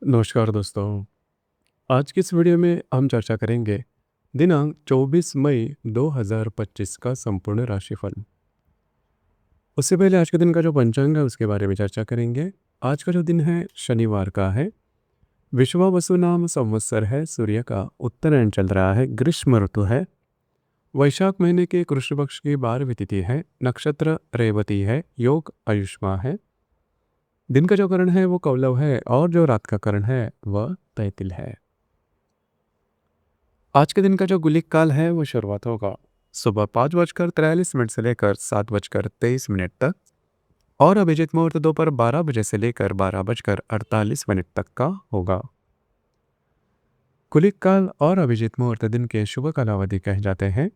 नमस्कार दोस्तों। आज की इस वीडियो में हम चर्चा करेंगे दिनांक 24 मई 2025 का संपूर्ण राशिफल। उससे पहले आज के दिन का जो पंचांग है उसके बारे में चर्चा करेंगे। आज का जो दिन है शनिवार का है। विश्वावसु नाम संवत्सर है। सूर्य का उत्तरायण चल रहा है। ग्रीष्म ऋतु है। वैशाख महीने के कृष्ण पक्ष की 12वीं तिथि है। नक्षत्र रेवती है। योग आयुष्मा है। दिन का जो करण है वो कौलव है और जो रात का करण है वह तैतिल है। आज के दिन का जो गुलिक काल है वो शुरुआत होगा सुबह 5:43 से लेकर 7:23 तक और अभिजित मुहूर्त दोपहर 12 बजे से लेकर 12:48 तक का होगा। गुलिक काल और अभिजित मुहूर्त दिन के शुभ कालावधि कहे जाते हैं।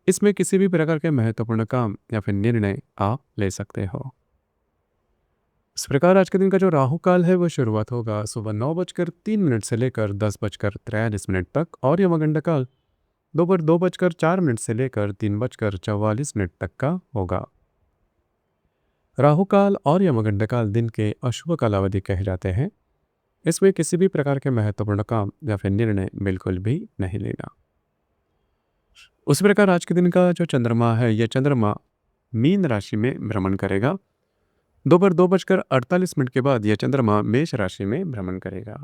इसमें किसी भी प्रकार के महत्वपूर्ण काम या फिर निर्णय आप ले सकते हो। इस प्रकार आज के दिन का जो राहु काल है वो शुरुआत होगा सुबह 9:03 से लेकर 10:43 तक और यमगंड काल दोपहर 2:04 से लेकर 3:44 तक का होगा। राहु काल और यमगंड काल दिन के अशुभ कालावधि कहे जाते हैं। इसमें किसी भी प्रकार के महत्वपूर्ण काम या फिर निर्णय बिल्कुल भी नहीं लेना। उस प्रकार आज के दिन का जो चंद्रमा है यह चंद्रमा मीन राशि में भ्रमण करेगा। दोपहर 2:48 के बाद यह चंद्रमा मेष राशि में भ्रमण करेगा।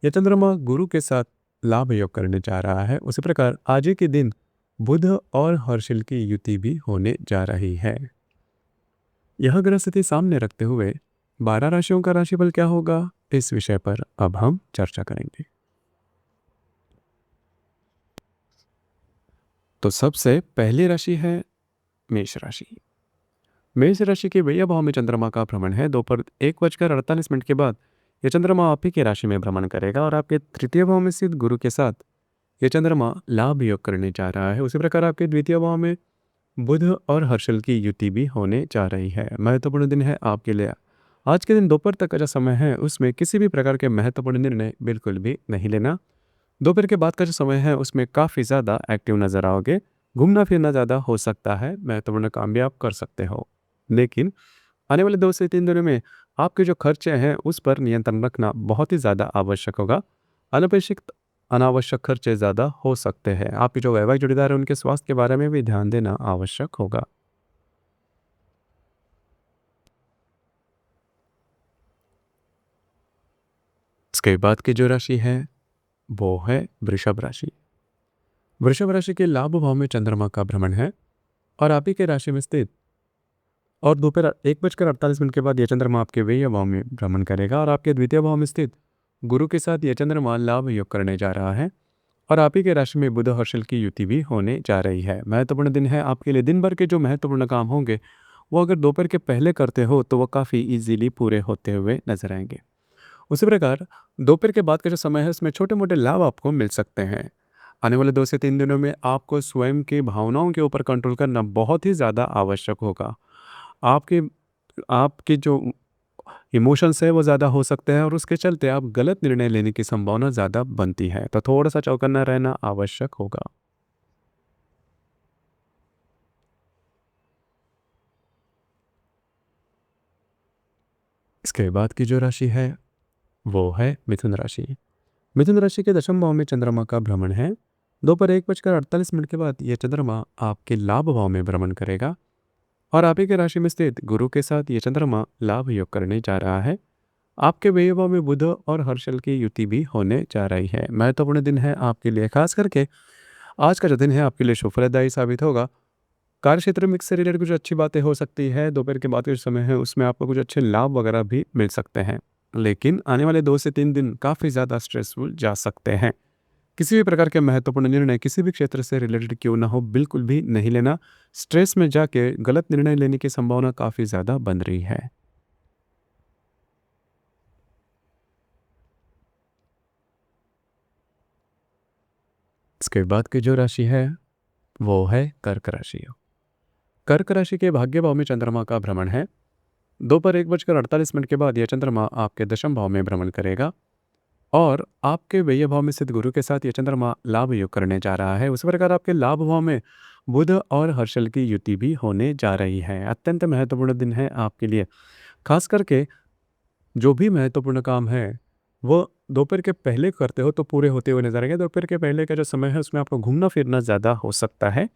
यह चंद्रमा गुरु के साथ लाभ योग करने जा रहा है। उसी प्रकार आज के दिन बुध और हर्षिल की युति भी होने जा रही है। यह ग्रह स्थिति सामने रखते हुए 12 राशियों का राशिफल क्या होगा इस विषय पर अब हम चर्चा करेंगे। तो सबसे पहली राशि है मेष राशि। मेष राशि के व्यय भाव में चंद्रमा का भ्रमण है। दोपहर 1:48 के बाद यह चंद्रमा आप ही की राशि में भ्रमण करेगा और आपके तृतीय भाव में स्थित गुरु के साथ यह चंद्रमा लाभ योग करने जा रहा है। उसी प्रकार आपके द्वितीय भाव में बुध और हर्षल की युति भी होने जा रही है। महत्वपूर्ण दिन है आपके लिए। आज के दिन दोपहर तक का जो समय है उसमें किसी भी प्रकार के महत्वपूर्ण निर्णय बिल्कुल भी नहीं लेना। दोपहर के बाद का जो समय है उसमें काफ़ी ज़्यादा एक्टिव नजर आओगे। घूमना फिरना ज़्यादा हो सकता है। महत्वपूर्ण काम भी आप कर सकते हो, लेकिन आने वाले 2 से 3 दिनों में आपके जो खर्चे हैं उस पर नियंत्रण रखना बहुत ही ज़्यादा आवश्यक होगा। अनपेक्षित अनावश्यक खर्चे ज़्यादा हो सकते हैं। आपके जो वैवाहिक जोड़ीदार हैं उनके स्वास्थ्य के बारे में भी ध्यान देना आवश्यक होगा। इसके बाद की जो राशि है वो है वृषभ राशि। वृषभ राशि के लाभ भाव में चंद्रमा का भ्रमण है और आप ही के राशि में स्थित और दोपहर 1:48 के बाद यह चंद्रमा आपके व्यय भाव में भ्रमण करेगा और आपके द्वितीय भाव में स्थित गुरु के साथ यह चंद्रमा लाभ योग करने जा रहा है और आप ही के राशि में बुध हर्षल की युति भी होने जा रही है। महत्वपूर्ण दिन है आपके लिए। दिन भर के जो महत्वपूर्ण काम होंगे वो अगर दोपहर के पहले करते हो तो वो काफ़ी इजीली पूरे होते हुए नजर आएंगे। उसी प्रकार दोपहर के बाद का जो समय है उसमें छोटे मोटे लाभ आपको मिल सकते हैं। आने वाले 2 से 3 दिनों में आपको स्वयं की भावनाओं के ऊपर कंट्रोल करना बहुत ही ज़्यादा आवश्यक होगा। आपके आपके जो इमोशंस है वो ज़्यादा हो सकते हैं और उसके चलते आप गलत निर्णय लेने की संभावना ज़्यादा बनती है, तो थोड़ा सा चौकन्ना रहना आवश्यक होगा। इसके बाद की जो राशि है वो है मिथुन राशि। मिथुन राशि के दशम भाव में चंद्रमा का भ्रमण है। दोपहर 1:48 के बाद यह चंद्रमा आपके लाभ भाव में भ्रमण करेगा और आप ही के राशि में स्थित गुरु के साथ ये चंद्रमा लाभ योग करने जा रहा है। आपके व्यय भाव में बुध और हर्षल की युति भी होने जा रही है। महत्वपूर्ण दिन है आपके लिए। खास करके आज का जो दिन है आपके लिए शुभ फलदायी साबित होगा। कार्य क्षेत्र में इससे रिलेटेड कुछ अच्छी बातें हो सकती है। दोपहर के बाद के जो समय है उसमें आपको कुछ अच्छे लाभ वगैरह भी मिल सकते हैं, लेकिन आने वाले 2 से 3 दिन काफ़ी ज़्यादा स्ट्रेसफुल जा सकते हैं। किसी भी प्रकार के महत्वपूर्ण निर्णय किसी भी क्षेत्र से रिलेटेड क्यों ना हो बिल्कुल भी नहीं लेना। स्ट्रेस में जाके गलत निर्णय लेने की संभावना काफ़ी ज़्यादा बन रही है। इसके बाद की जो राशि है वो है कर्क राशि। कर्क राशि के भाग्य भाव में चंद्रमा का भ्रमण है। दोपहर 1:48 के बाद यह चंद्रमा आपके दशम भाव में भ्रमण करेगा और आपके व्यय भाव में स्थित गुरु के साथ यह चंद्रमा लाभ योग करने जा रहा है। उसी प्रकार आपके लाभ भाव में बुध और हर्षल की युति भी होने जा रही है। अत्यंत महत्वपूर्ण दिन है आपके लिए। खास करके जो भी महत्वपूर्ण काम है वो दोपहर के पहले करते हो तो पूरे होते हुए नज़र आएँगे। दोपहर के पहले का जो समय है उसमें आपको घूमना-फिरना ज़्यादा हो सकता है।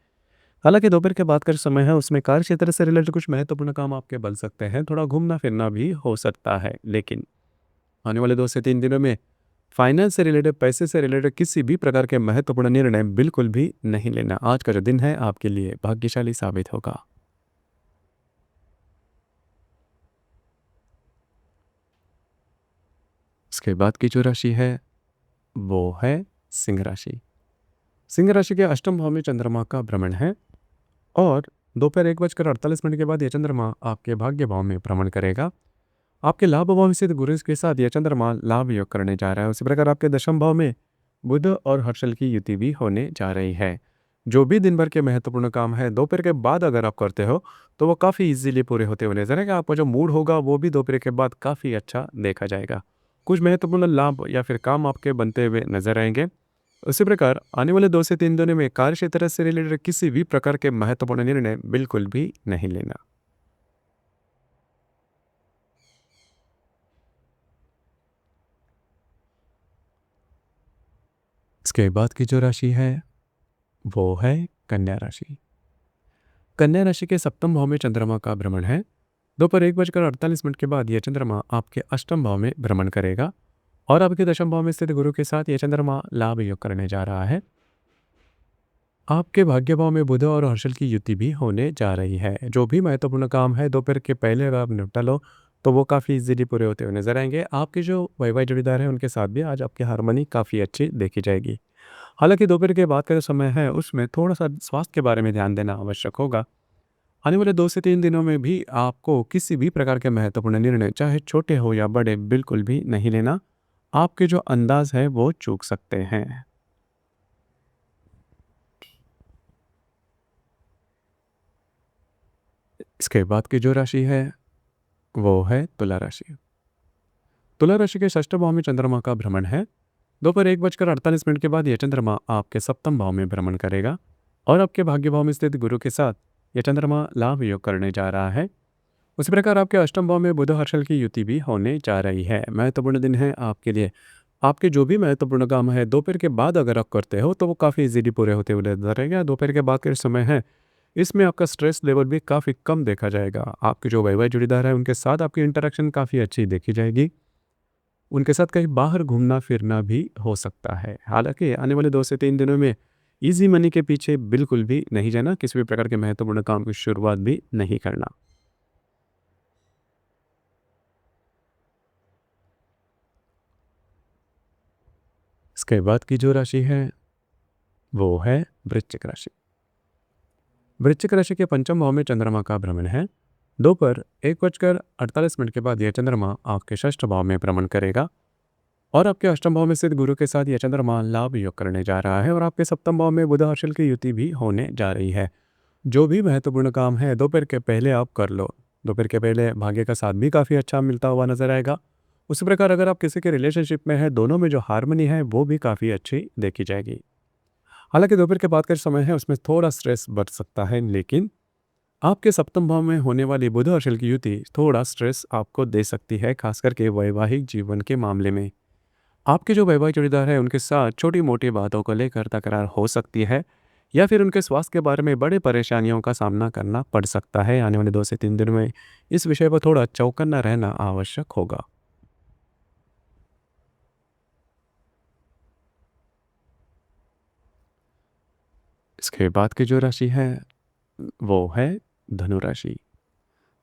हालाँकि दोपहर के बाद का जो समय है उसमें कार्य क्षेत्र से रिलेटेड कुछ महत्वपूर्ण काम आपके बन सकते हैं, थोड़ा घूमना-फिरना भी हो सकता है। लेकिन आने वाले 2 से 3 दिनों में फाइनेंस से रिलेटेड, पैसे से रिलेटेड किसी भी प्रकार के महत्वपूर्ण निर्णय बिल्कुल भी नहीं लेना। आज का जो दिन है आपके लिए भाग्यशाली साबित होगा। इसके बाद की जो राशि है वो है सिंह राशि। सिंह राशि के अष्टम भाव में चंद्रमा का भ्रमण है और दोपहर 1:48 के बाद यह चंद्रमा आपके भाग्य भाव में भ्रमण करेगा। आपके लाभ भाव में स्थित गुरु के साथ यह चंद्रमा लाभ योग करने जा रहा है। उसी प्रकार आपके दशम भाव में बुध और हर्षल की युति भी होने जा रही है। जो भी दिन भर के महत्वपूर्ण काम है दोपहर के बाद अगर आप करते हो तो वो काफ़ी इजीली पूरे होते हुए नजर आएगा। आपका जो मूड होगा वो भी दोपहर के बाद काफ़ी अच्छा देखा जाएगा। कुछ महत्वपूर्ण लाभ या फिर काम आपके बनते हुए नजर आएंगे। उसी प्रकार आने वाले 2 से 3 दिनों में कार्य क्षेत्र से रिलेटेड किसी भी प्रकार के महत्वपूर्ण निर्णय बिल्कुल भी नहीं लेना। इसके बाद की जो राशि है वो है कन्या राशि। कन्या राशि के सप्तम भाव में चंद्रमा का भ्रमण है। दोपहर 1:48 के बाद यह चंद्रमा आपके अष्टम भाव में भ्रमण करेगा और आपके दशम भाव में स्थित गुरु के साथ यह चंद्रमा लाभ योग करने जा रहा है। आपके भाग्य भाव में बुध और हर्षल की युति भी होने जा रही है। जो भी महत्वपूर्ण काम है दोपहर के पहले अगर आप निपटा लो तो वो काफ़ी इजीली पूरे होते हुए नजर आएंगे। आपके जो वैवाहिक जोड़ीदार हैं उनके साथ भी आज आपकी हारमोनी काफ़ी अच्छी देखी जाएगी। हालांकि दोपहर के बाद का जो समय है उसमें थोड़ा सा स्वास्थ्य के बारे में ध्यान देना आवश्यक होगा। आने वाले 2 से 3 दिनों में भी आपको किसी भी प्रकार के महत्वपूर्ण निर्णय चाहे छोटे हो या बड़े बिल्कुल भी नहीं लेना। आपके जो अंदाज है वो चूक सकते हैं। इसके बाद की जो राशि है वो है तुला राशि। तुला राशि के षष्ठ भाव में चंद्रमा का भ्रमण है। दोपहर 1:48 के बाद यह चंद्रमा आपके सप्तम भाव में भ्रमण करेगा और आपके भाग्य भाव में स्थित गुरु के साथ यह चंद्रमा लाभ योग करने जा रहा है। उसी प्रकार आपके अष्टम भाव में बुध हर्षल की युति भी होने जा रही है। महत्वपूर्ण दिन है आपके लिए। आपके जो भी महत्वपूर्ण काम है दोपहर के बाद अगर आप करते हो तो वो काफ़ी इजीली पूरे होते हुए नजर आएगा। दोपहर के बाद के समय है इसमें आपका स्ट्रेस लेवल भी काफ़ी कम देखा जाएगा। आपके जो वैवाहिक जोड़ीदार है उनके साथ आपकी इंटरेक्शन काफ़ी अच्छी देखी जाएगी। उनके साथ कहीं बाहर घूमना फिरना भी हो सकता है। हालांकि आने वाले 2 से 3 दिनों में इजी मनी के पीछे बिल्कुल भी नहीं जाना, किसी भी प्रकार के महत्वपूर्ण काम की शुरुआत भी नहीं करना। इसके बाद की जो राशि है वो है वृश्चिक राशि। वृश्चिक राशि के पंचम भाव में चंद्रमा का भ्रमण है। दोपहर 1:48 के बाद यह चंद्रमा आपके षष्ठ भाव में भ्रमण करेगा और आपके अष्टम भाव में स्थित गुरु के साथ यह चंद्रमा लाभ योग करने जा रहा है और आपके सप्तम भाव में बुध हर्षल की युति भी होने जा रही है। जो भी महत्वपूर्ण काम है दोपहर के पहले आप कर लो। दोपहर के पहले भाग्य का साथ भी काफ़ी अच्छा मिलता हुआ नजर आएगा। उसी प्रकार अगर आप किसी के रिलेशनशिप में है दोनों में जो हारमोनी है वो भी काफ़ी अच्छी देखी जाएगी। हालांकि दोपहर के बाद का जो समय है उसमें थोड़ा स्ट्रेस बढ़ सकता है, लेकिन आपके सप्तम भाव में होने वाली बुध और शल की युति थोड़ा स्ट्रेस आपको दे सकती है, खास करके वैवाहिक जीवन के मामले में। आपके जो वैवाहिक जोड़ीदार है उनके साथ छोटी मोटी बातों को लेकर तकरार हो सकती है या फिर उनके स्वास्थ्य के बारे में बड़े परेशानियों का सामना करना पड़ सकता है। आने वाले 2 से 3 दिन में इस विषय पर थोड़ा चौकन्ना रहना आवश्यक होगा। इसके बाद की जो राशि है वो है धनु राशि।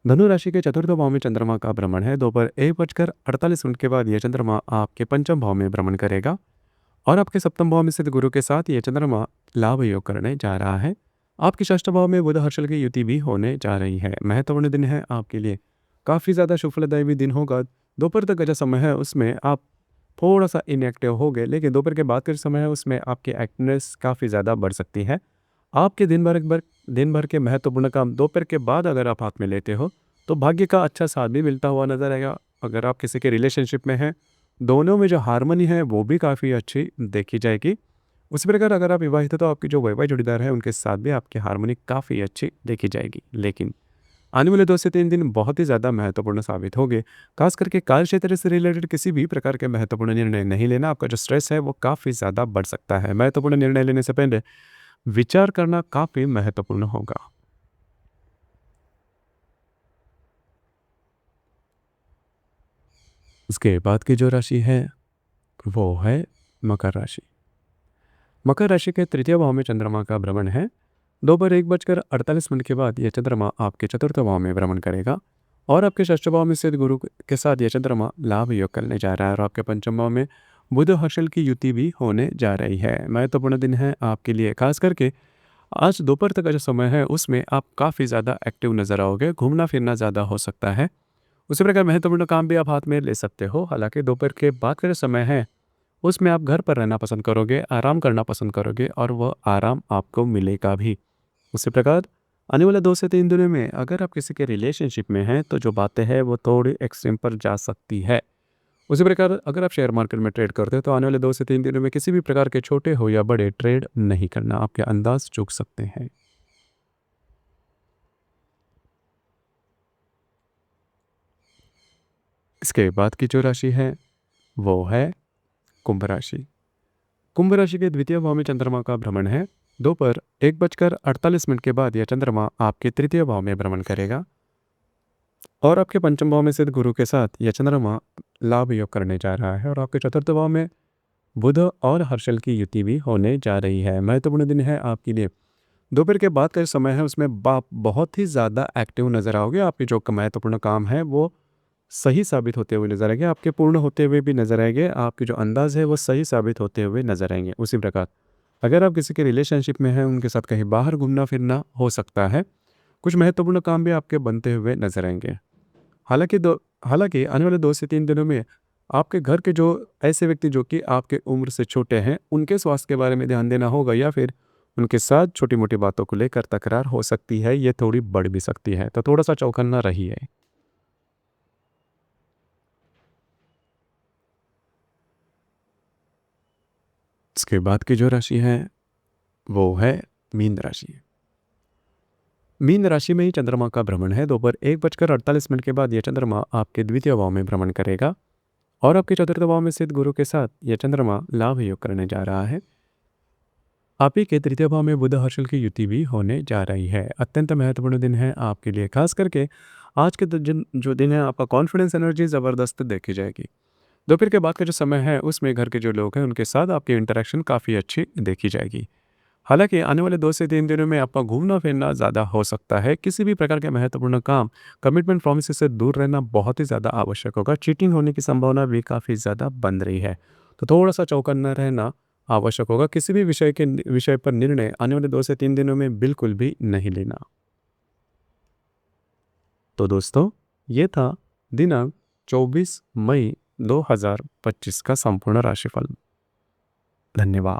धनु राशि के चतुर्थ भाव में चंद्रमा का भ्रमण है। दोपहर 1:48 के बाद यह चंद्रमा आपके पंचम भाव में भ्रमण करेगा और आपके सप्तम भाव में स्थित गुरु के साथ यह चंद्रमा लाभ योग करने जा रहा है। आपके षष्ठ भाव में बुध हर्षल की युति भी होने जा रही है। महत्वपूर्ण दिन है आपके लिए, काफ़ी ज़्यादा शुभफलदायी दिन होगा। दोपहर तक का जो समय है उसमें आप थोड़ा सा इनएक्टिव हो गए, लेकिन दोपहर के बाद का जो समय है उसमें आपकी एक्टिवनेस काफ़ी ज़्यादा बढ़ सकती है। आपके दिन भर के महत्वपूर्ण काम दोपहर के बाद अगर आप हाथ में लेते हो तो भाग्य का अच्छा साथ भी मिलता हुआ नजर आएगा। अगर आप किसी के रिलेशनशिप में हैं दोनों में जो हारमोनी है वो भी काफ़ी अच्छी देखी जाएगी। उसी प्रकार अगर आप विवाहित हो तो आपकी जो वैवाहिक जोड़ीदार है उनके साथ भी आपकी हारमोनी काफ़ी अच्छी देखी जाएगी। लेकिन आने वाले 2 से 3 दिन बहुत ही ज़्यादा महत्वपूर्ण साबित होंगे। खास करके कार्य क्षेत्र से रिलेटेड किसी भी प्रकार के महत्वपूर्ण निर्णय नहीं लेना, आपका जो स्ट्रेस है वो काफ़ी ज़्यादा बढ़ सकता है। महत्वपूर्ण निर्णय लेने से पहले विचार करना काफ़ी महत्वपूर्ण होगा। इसके बाद की जो राशि है वो है मकर राशि। मकर राशि के तृतीय भाव में चंद्रमा का भ्रमण है। दोपहर 1:48 के बाद यह चंद्रमा आपके चतुर्थ भाव में भ्रमण करेगा और आपके षष्ठ भाव में स्थित गुरु के साथ यह चंद्रमा लाभ योग करने जा रहा है और आपके पंचम भाव में बुध हर्षल की युति भी होने जा रही है। महत्वपूर्ण दिन है आपके लिए। खास करके आज दोपहर तक का जो समय है उसमें आप काफ़ी ज़्यादा एक्टिव नजर आओगे, घूमना फिरना ज़्यादा हो सकता है। उसी प्रकार महत्वपूर्ण काम भी आप हाथ में ले सकते हो। हालांकि दोपहर के बाद का जो समय है उसमें आप घर पर रहना पसंद करोगे, आराम करना पसंद करोगे और वह आराम आपको मिलेगा भी। उसी प्रकार आने वाले 2 से 3 दिनों में अगर आप किसी के रिलेशनशिप में हैं तो जो बातें हैं वो थोड़ी एक्सट्रीम पर जा सकती है। उसी प्रकार अगर आप शेयर मार्केट में ट्रेड करते हो तो आने वाले 2 से 3 दिनों में किसी भी प्रकार के छोटे हो या बड़े ट्रेड नहीं करना, आपके अंदाज चूक सकते हैं। इसके बाद की जो राशि है वो है कुंभ राशि। कुंभ राशि के द्वितीय भाव में चंद्रमा का भ्रमण है। दोपहर 1:48 के बाद यह चंद्रमा आपके तृतीय भाव में भ्रमण करेगा और आपके पंचम भाव में स्थित गुरु के साथ यह चंद्रमा लाभ योग करने जा रहा है और आपके चतुर्थ भाव में बुध और हर्षल की युति भी होने जा रही है। महत्वपूर्ण दिन है आपके लिए। दोपहर के बाद का जो समय है उसमें आप बहुत ही ज़्यादा एक्टिव नजर आओगे। आपके जो महत्वपूर्ण काम है वो सही साबित होते हुए नजर आएंगे, आपके पूर्ण होते हुए भी नजर आएंगे, आपके जो अंदाज है वो सही साबित होते हुए नजर आएंगे। उसी प्रकार अगर आप किसी के रिलेशनशिप में हैं उनके साथ कहीं बाहर घूमना फिरना हो सकता है। कुछ महत्वपूर्ण काम भी आपके बनते हुए नजर आएंगे। हालांकि दो हालांकि आने वाले 2 से 3 दिनों में आपके घर के जो ऐसे व्यक्ति जो कि आपके उम्र से छोटे हैं उनके स्वास्थ्य के बारे में ध्यान देना होगा या फिर उनके साथ छोटी मोटी बातों को लेकर तकरार हो सकती है, ये थोड़ी बढ़ भी सकती है, तो थोड़ा सा चौकन्ना रहिए। इसके बाद की जो राशि है वो है मीन राशि। मीन राशि में ही चंद्रमा का भ्रमण है। दोपहर 1:48 के बाद यह चंद्रमा आपके द्वितीय भाव में भ्रमण करेगा और आपके चतुर्थ भाव में स्थित गुरु के साथ यह चंद्रमा लाभ योग करने जा रहा है। आप ही के तृतीय भाव में बुध हर्षल की युति भी होने जा रही है। अत्यंत महत्वपूर्ण दिन है आपके लिए। खास करके आज के जो दिन है आपका कॉन्फिडेंस एनर्जी ज़बरदस्त देखी जाएगी। दोपहर के बाद का जो समय है उसमें घर के जो लोग हैं उनके साथ आपकी इंटरेक्शन काफ़ी अच्छी देखी जाएगी। हालांकि आने वाले 2 से 3 दिनों में आपका घूमना फिरना ज़्यादा हो सकता है। किसी भी प्रकार के महत्वपूर्ण काम, कमिटमेंट प्रोमिस से दूर रहना बहुत ही ज़्यादा आवश्यक होगा। चीटिंग होने की संभावना भी काफ़ी ज़्यादा बन रही है, तो थोड़ा सा चौकन्ना रहना आवश्यक होगा। किसी भी विषय पर निर्णय आने वाले 2 से 3 दिनों में बिल्कुल भी नहीं लेना। तो दोस्तों, ये था दिनांक 24 मई 2025 का संपूर्ण राशिफल। धन्यवाद।